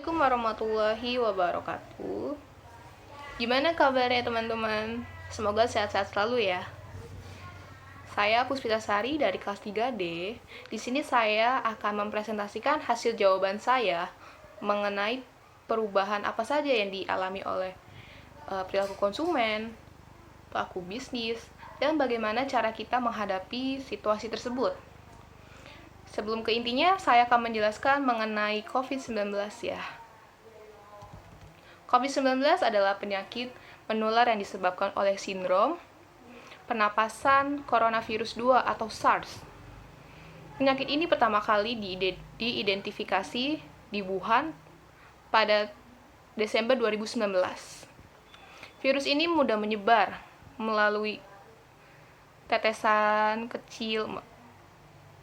Assalamualaikum warahmatullahi wabarakatuh. Gimana kabarnya teman-teman? Semoga sehat-sehat selalu ya. Saya Puspitasari dari kelas 3D. Di sini saya akan mempresentasikan hasil jawaban saya mengenai perubahan apa saja yang dialami oleh perilaku konsumen, pelaku bisnis, dan bagaimana cara kita menghadapi situasi tersebut. Sebelum ke intinya, saya akan menjelaskan mengenai COVID-19 ya. COVID-19 adalah penyakit menular yang disebabkan oleh sindrom pernapasan coronavirus 2 atau SARS. Penyakit ini pertama kali diidentifikasi di Wuhan pada Desember 2019. Virus ini mudah menyebar melalui tetesan kecil,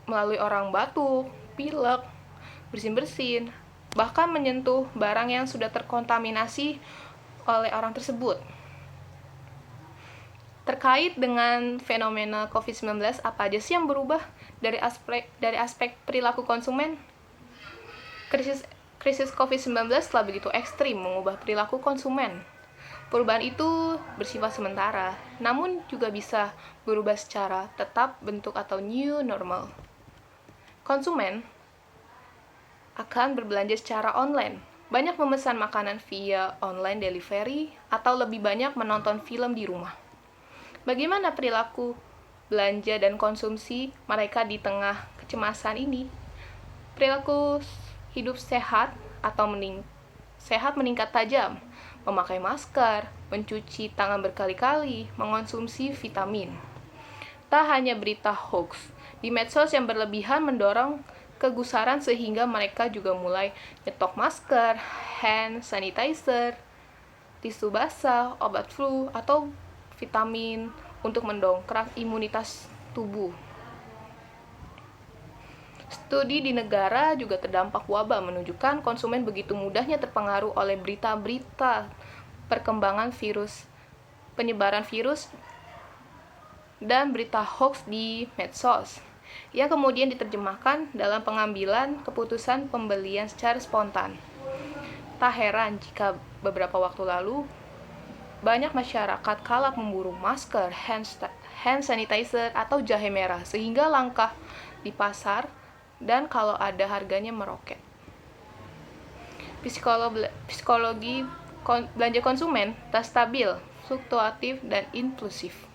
melalui orang batuk, pilek, bersin-bersin, bahkan menyentuh barang yang sudah terkontaminasi oleh orang tersebut. Terkait dengan fenomena COVID-19, apa aja sih yang berubah dari aspek perilaku konsumen? Krisis COVID-19 telah begitu ekstrim mengubah perilaku konsumen. Perubahan itu bersifat sementara, namun juga bisa berubah secara tetap bentuk atau new normal. Konsumen akan berbelanja secara online, banyak memesan makanan via online delivery, atau lebih banyak menonton film di rumah. Bagaimana perilaku belanja dan konsumsi mereka di tengah kecemasan ini? Perilaku hidup sehat atau sehat meningkat tajam, memakai masker, mencuci tangan berkali-kali, mengonsumsi vitamin. Tak hanya berita hoax, di medsos yang berlebihan mendorong kegusaran sehingga mereka juga mulai nyetok masker, hand sanitizer, tisu basah, obat flu, atau vitamin untuk mendongkrak imunitas tubuh. Studi di negara juga terdampak wabah menunjukkan konsumen begitu mudahnya terpengaruh oleh berita-berita perkembangan virus, penyebaran virus, dan berita hoax di medsos, yang kemudian diterjemahkan dalam pengambilan keputusan pembelian secara spontan. Tak heran jika beberapa waktu lalu banyak masyarakat kalap memburu masker, hand sanitizer, atau jahe merah sehingga langka di pasar dan kalau ada harganya meroket. Psikologi belanja konsumen tak stabil, fluktuatif, dan impulsif.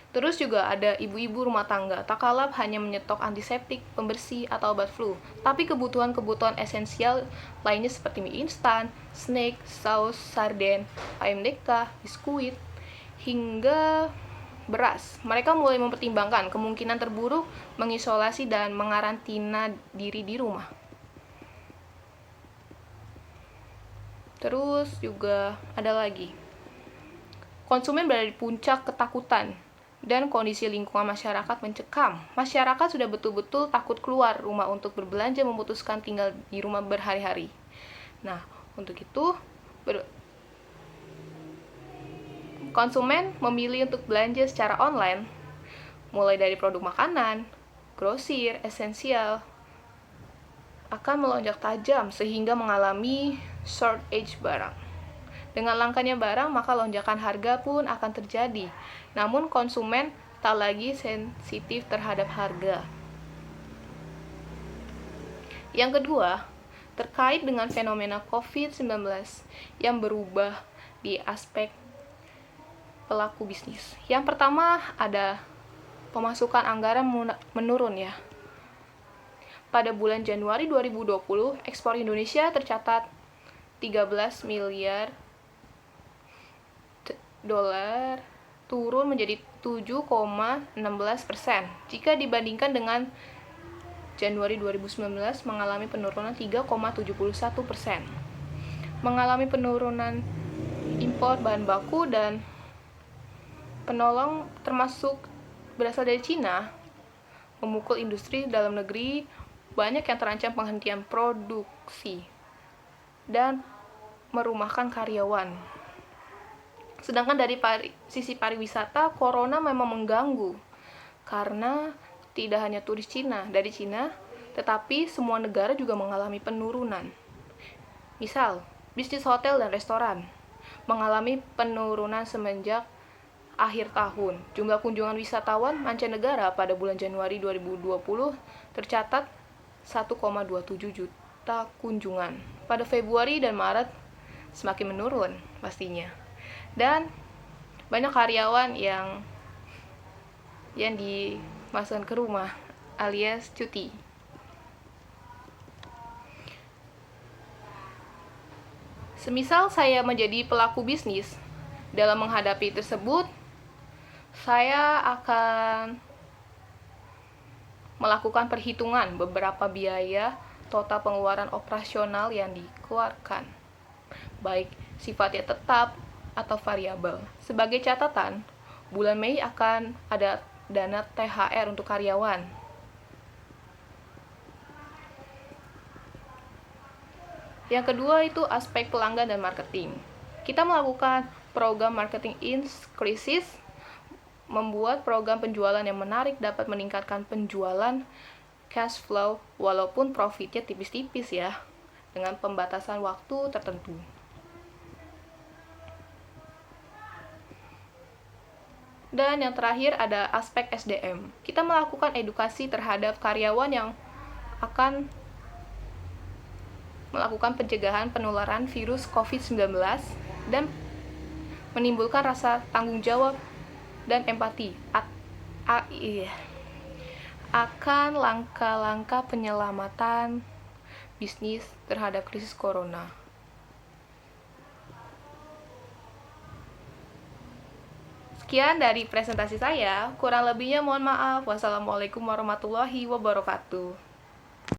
Terus juga ada ibu-ibu rumah tangga, tak kalap hanya menyetok antiseptik, pembersih, atau obat flu, tapi kebutuhan-kebutuhan esensial lainnya seperti mie instan, snack, saus, sarden, ayam deka, biskuit, hingga beras. Mereka mulai mempertimbangkan kemungkinan terburuk, mengisolasi dan mengarantina diri di rumah. Terus juga ada lagi, konsumen berada di puncak ketakutan dan kondisi lingkungan masyarakat mencekam. Masyarakat sudah betul-betul takut keluar rumah untuk berbelanja, memutuskan tinggal di rumah berhari-hari. Nah, untuk itu konsumen memilih untuk belanja secara online, mulai dari produk makanan, grosir, esensial, akan melonjak tajam sehingga mengalami shortage barang. Dengan langkanya barang, maka lonjakan harga pun akan terjadi. Namun konsumen tak lagi sensitif terhadap harga. Yang kedua, terkait dengan fenomena COVID-19 yang berubah di aspek pelaku bisnis. Yang pertama ada pemasukan anggaran menurun ya. Pada bulan Januari 2020, ekspor Indonesia tercatat 13 miliar dolar, turun menjadi 7,16% jika dibandingkan dengan Januari 2019 mengalami penurunan 3,71%. Mengalami penurunan impor bahan baku dan penolong termasuk berasal dari Cina, memukul industri dalam negeri, banyak yang terancam penghentian produksi dan merumahkan karyawan. Sedangkan dari sisi pariwisata, corona memang mengganggu karena tidak hanya turis Cina. Dari Cina tetapi semua negara juga mengalami penurunan. Misal, bisnis hotel dan restoran mengalami penurunan semenjak akhir tahun. Jumlah kunjungan wisatawan mancanegara pada bulan Januari 2020 tercatat 1,27 juta kunjungan. Pada Februari dan Maret semakin menurun pastinya. Dan banyak karyawan yang dimasukkan ke rumah alias cuti. Semisal saya menjadi pelaku bisnis, dalam menghadapi tersebut, saya akan melakukan perhitungan beberapa biaya total pengeluaran operasional yang dikeluarkan, baik sifatnya tetap atau variabel. Sebagai catatan, bulan Mei akan ada dana THR untuk karyawan. Yang kedua itu aspek pelanggan dan marketing. Kita melakukan program marketing in krisis, membuat program penjualan yang menarik dapat meningkatkan penjualan, cash flow, walaupun profitnya tipis-tipis ya, dengan pembatasan waktu tertentu. Dan yang terakhir ada aspek SDM. Kita melakukan edukasi terhadap karyawan yang akan melakukan pencegahan penularan virus COVID-19 dan menimbulkan rasa tanggung jawab dan empati akan langkah-langkah penyelamatan bisnis terhadap krisis corona. Sekian dari presentasi saya, kurang lebihnya mohon maaf. Wassalamualaikum warahmatullahi wabarakatuh.